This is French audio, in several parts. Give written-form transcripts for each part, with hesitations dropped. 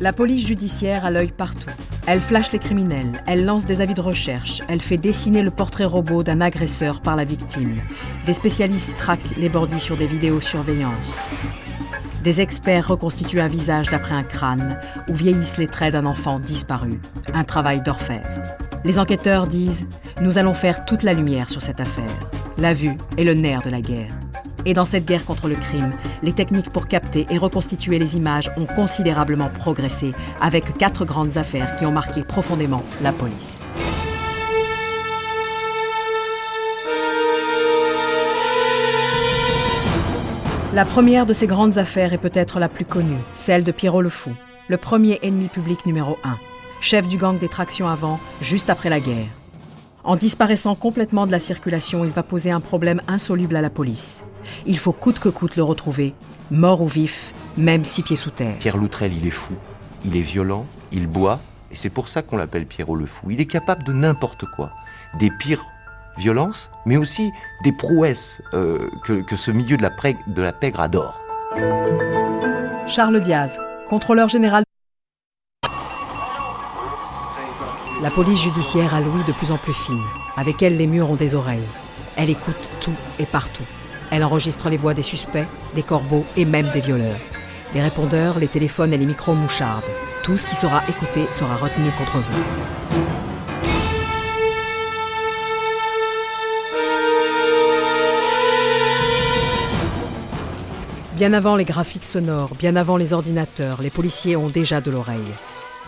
La police judiciaire a l'œil partout. Elle flash les criminels, elle lance des avis de recherche, elle fait dessiner le portrait robot d'un agresseur par la victime. Des spécialistes traquent les bandits sur des vidéosurveillance. Des experts reconstituent un visage d'après un crâne ou vieillissent les traits d'un enfant disparu. Un travail d'orfèvre. Les enquêteurs disent « Nous allons faire toute la lumière sur cette affaire. La vue est le nerf de la guerre. » Et dans cette guerre contre le crime, les techniques pour capter et reconstituer les images ont considérablement progressé avec 4 grandes affaires qui ont marqué profondément la police. La première de ces grandes affaires est peut-être la plus connue, celle de Pierrot le Fou, le premier ennemi public numéro 1, chef du gang des tractions avant, juste après la guerre. En disparaissant complètement de la circulation, il va poser un problème insoluble à la police. Il faut coûte que coûte le retrouver, mort ou vif, même 6 pieds sous terre. Pierre Loutrel, il est fou, il est violent, il boit, et c'est pour ça qu'on l'appelle Pierrot le Fou. Il est capable de n'importe quoi, des pires violences, mais aussi des prouesses que ce milieu de la pègre adore. Charles Diaz, contrôleur général. La police judiciaire a l'ouïe de plus en plus fine. Avec elle, les murs ont des oreilles. Elle écoute tout et partout. Elle enregistre les voix des suspects, des corbeaux et même des violeurs. Les répondeurs, les téléphones et les micros mouchardent. Tout ce qui sera écouté sera retenu contre vous. Bien avant les graphiques sonores, bien avant les ordinateurs, les policiers ont déjà de l'oreille.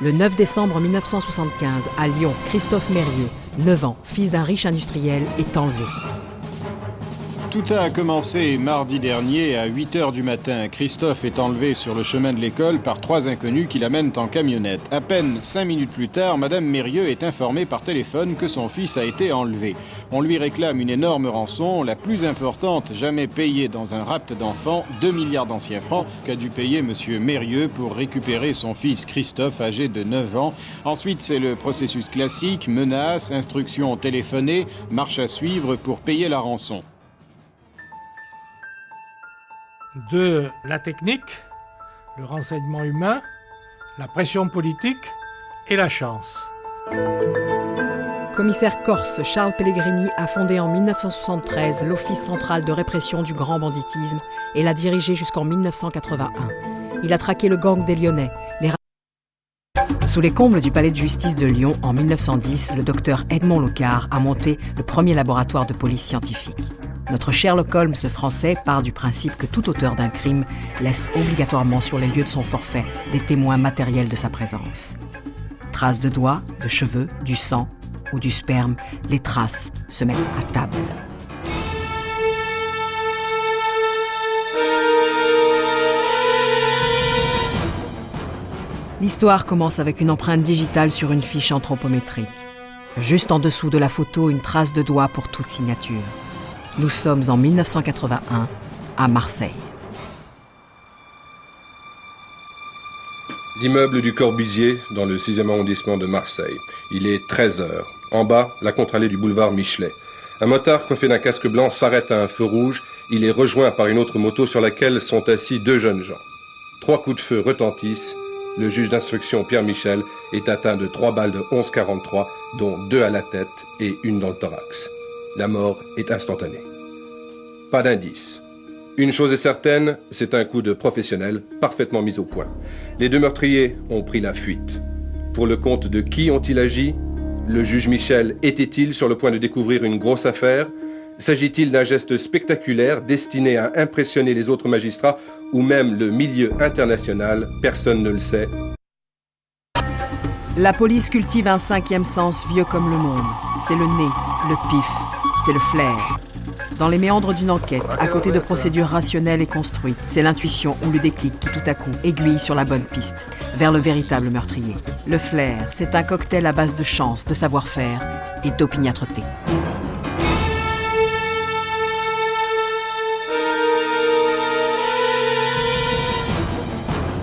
Le 9 décembre 1975, à Lyon, Christophe Mérieux, 9 ans, fils d'un riche industriel, est enlevé. Tout a commencé mardi dernier à 8h du matin. Christophe est enlevé sur le chemin de l'école par 3 inconnus qui l'amènent en camionnette. À peine 5 minutes plus tard, Madame Mérieux est informée par téléphone que son fils a été enlevé. On lui réclame une énorme rançon, la plus importante jamais payée dans un rapt d'enfants, 2 milliards d'anciens francs qu'a dû payer Monsieur Mérieux pour récupérer son fils Christophe, âgé de 9 ans. Ensuite, c'est le processus classique, menaces, instructions téléphonées, marche à suivre pour payer la rançon. De la technique, le renseignement humain, la pression politique et la chance. Commissaire corse Charles Pellegrini a fondé en 1973 l'Office central de répression du grand banditisme et l'a dirigé jusqu'en 1981. Il a traqué le gang des Lyonnais. Sous les combles du palais de justice de Lyon, en 1910, le docteur Edmond Locard a monté le premier laboratoire de police scientifique. Notre Sherlock Holmes français part du principe que tout auteur d'un crime laisse obligatoirement sur les lieux de son forfait des témoins matériels de sa présence. Traces de doigts, de cheveux, du sang ou du sperme, les traces se mettent à table. L'histoire commence avec une empreinte digitale sur une fiche anthropométrique. Juste en dessous de la photo, une trace de doigt pour toute signature. Nous sommes en 1981, à Marseille. L'immeuble du Corbusier, dans le 6e arrondissement de Marseille. Il est 13h. En bas, la contre-allée du boulevard Michelet. Un motard coiffé d'un casque blanc s'arrête à un feu rouge. Il est rejoint par une autre moto sur laquelle sont assis 2 jeunes gens. 3 coups de feu retentissent. Le juge d'instruction Pierre Michel est atteint de 3 balles de 11,43, dont 2 à la tête et 1 dans le thorax. La mort est instantanée. Pas d'indice. Une chose est certaine, c'est un coup de professionnel parfaitement mis au point. Les 2 meurtriers ont pris la fuite. Pour le compte de qui ont-ils agi? Le juge Michel était-il sur le point de découvrir une grosse affaire? S'agit-il d'un geste spectaculaire destiné à impressionner les autres magistrats ou même le milieu international? Personne ne le sait. La police cultive un 5e sens vieux comme le monde. C'est le nez, le pif, c'est le flair. Dans les méandres d'une enquête, à côté de procédures rationnelles et construites, c'est l'intuition ou le déclic qui tout à coup aiguille sur la bonne piste, vers le véritable meurtrier. Le flair, c'est un cocktail à base de chance, de savoir-faire et d'opiniâtreté.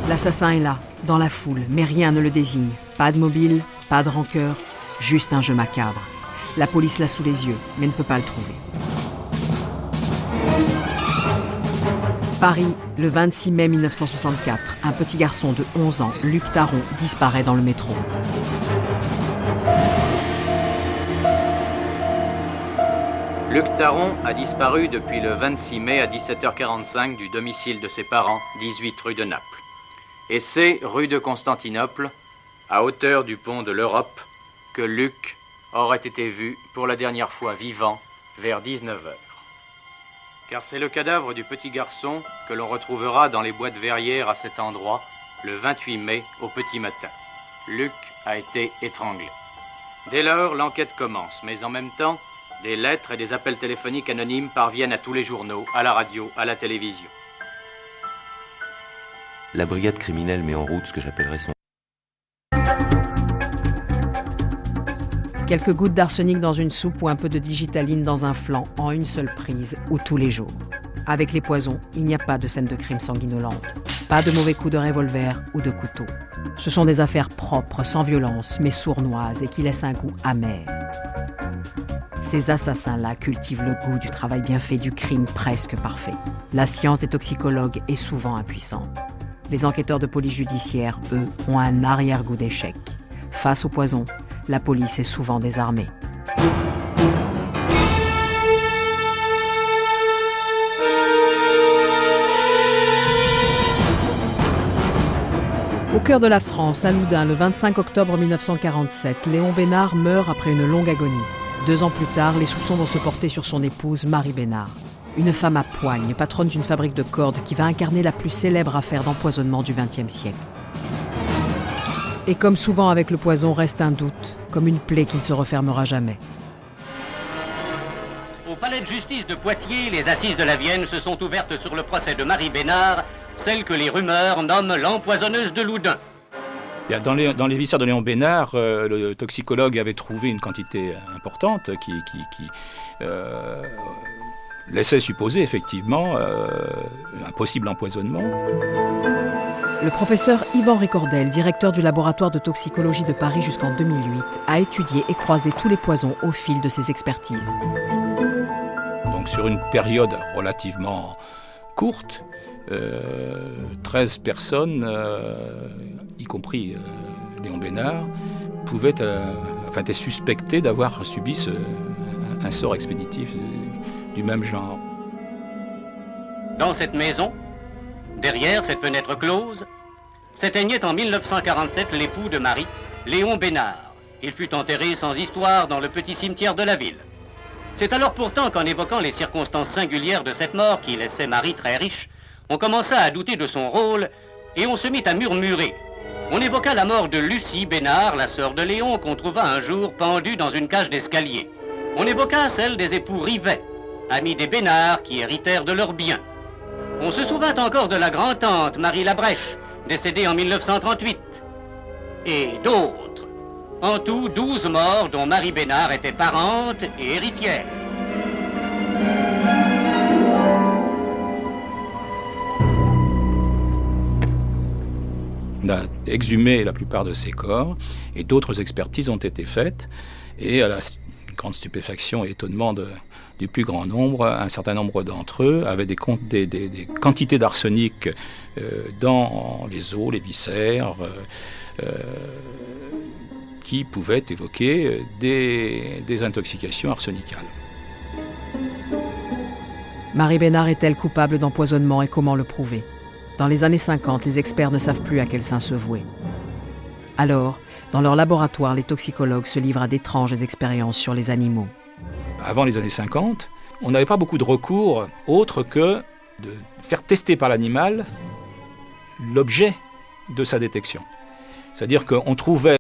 L'assassin est là, dans la foule, mais rien ne le désigne. Pas de mobile, pas de rancœur, juste un jeu macabre. La police l'a sous les yeux, mais ne peut pas le trouver. Paris, le 26 mai 1964, un petit garçon de 11 ans, Luc Taron, disparaît dans le métro. Luc Taron a disparu depuis le 26 mai à 17h45 du domicile de ses parents, 18 rue de Naples. Et c'est rue de Constantinople, à hauteur du pont de l'Europe, que Luc aurait été vu pour la dernière fois vivant vers 19h. Car c'est le cadavre du petit garçon que l'on retrouvera dans les boîtes verrières à cet endroit le 28 mai au petit matin. Luc a été étranglé. Dès lors, l'enquête commence, mais en même temps, des lettres et des appels téléphoniques anonymes parviennent à tous les journaux, à la radio, à la télévision. La brigade criminelle met en route ce que j'appellerais son... Quelques gouttes d'arsenic dans une soupe ou un peu de digitaline dans un flanc en une seule prise ou tous les jours. Avec les poisons, il n'y a pas de scène de crime sanguinolente. Pas de mauvais coups de revolver ou de couteau. Ce sont des affaires propres, sans violence, mais sournoises et qui laissent un goût amer. Ces assassins-là cultivent le goût du travail bien fait, du crime presque parfait. La science des toxicologues est souvent impuissante. Les enquêteurs de police judiciaire, eux, ont un arrière-goût d'échec. Face au poison, la police est souvent désarmée. Au cœur de la France, à Loudun, le 25 octobre 1947, Léon Besnard meurt après une longue agonie. 2 ans plus tard, les soupçons vont se porter sur son épouse, Marie Besnard. Une femme à poigne, patronne d'une fabrique de cordes qui va incarner la plus célèbre affaire d'empoisonnement du XXe siècle. Et comme souvent avec le poison, reste un doute, comme une plaie qui ne se refermera jamais. Au palais de justice de Poitiers, les assises de la Vienne se sont ouvertes sur le procès de Marie Besnard, celle que les rumeurs nomment l'empoisonneuse de Loudun. Dans les viscères de Léon Besnard, le toxicologue avait trouvé une quantité importante qui laissait supposer effectivement un possible empoisonnement. Le professeur Yvan Ricordel, directeur du laboratoire de toxicologie de Paris jusqu'en 2008, a étudié et croisé tous les poisons au fil de ses expertises. Donc sur une période relativement courte, 13 personnes, y compris Léon Besnard, étaient suspectées d'avoir subi un sort expéditif du même genre. Dans cette maison, derrière cette fenêtre close, s'éteignait en 1947 l'époux de Marie, Léon Besnard. Il fut enterré sans histoire dans le petit cimetière de la ville. C'est alors pourtant qu'en évoquant les circonstances singulières de cette mort qui laissait Marie très riche, on commença à douter de son rôle et on se mit à murmurer. On évoqua la mort de Lucie Besnard, la sœur de Léon, qu'on trouva un jour pendue dans une cage d'escalier. On évoqua celle des époux Rivet, amis des Besnard qui héritèrent de leurs biens. On se souvint encore de la grand-tante Marie Labrèche, décédée en 1938. Et d'autres. En tout, 12 morts dont Marie Besnard était parente et héritière. On a exhumé la plupart de ces corps et d'autres expertises ont été faites. Et à la grande stupéfaction et étonnement du plus grand nombre, un certain nombre d'entre eux avaient des quantités d'arsenic dans les os, les viscères, qui pouvaient évoquer des intoxications arsenicales. Marie Besnard est-elle coupable d'empoisonnement et comment le prouver ? Dans les années 50, les experts ne savent plus à quel saint se vouer. Alors, dans leur laboratoire, les toxicologues se livrent à d'étranges expériences sur les animaux. Avant les années 50, on n'avait pas beaucoup de recours autre que de faire tester par l'animal l'objet de sa détection. C'est-à-dire qu'on trouvait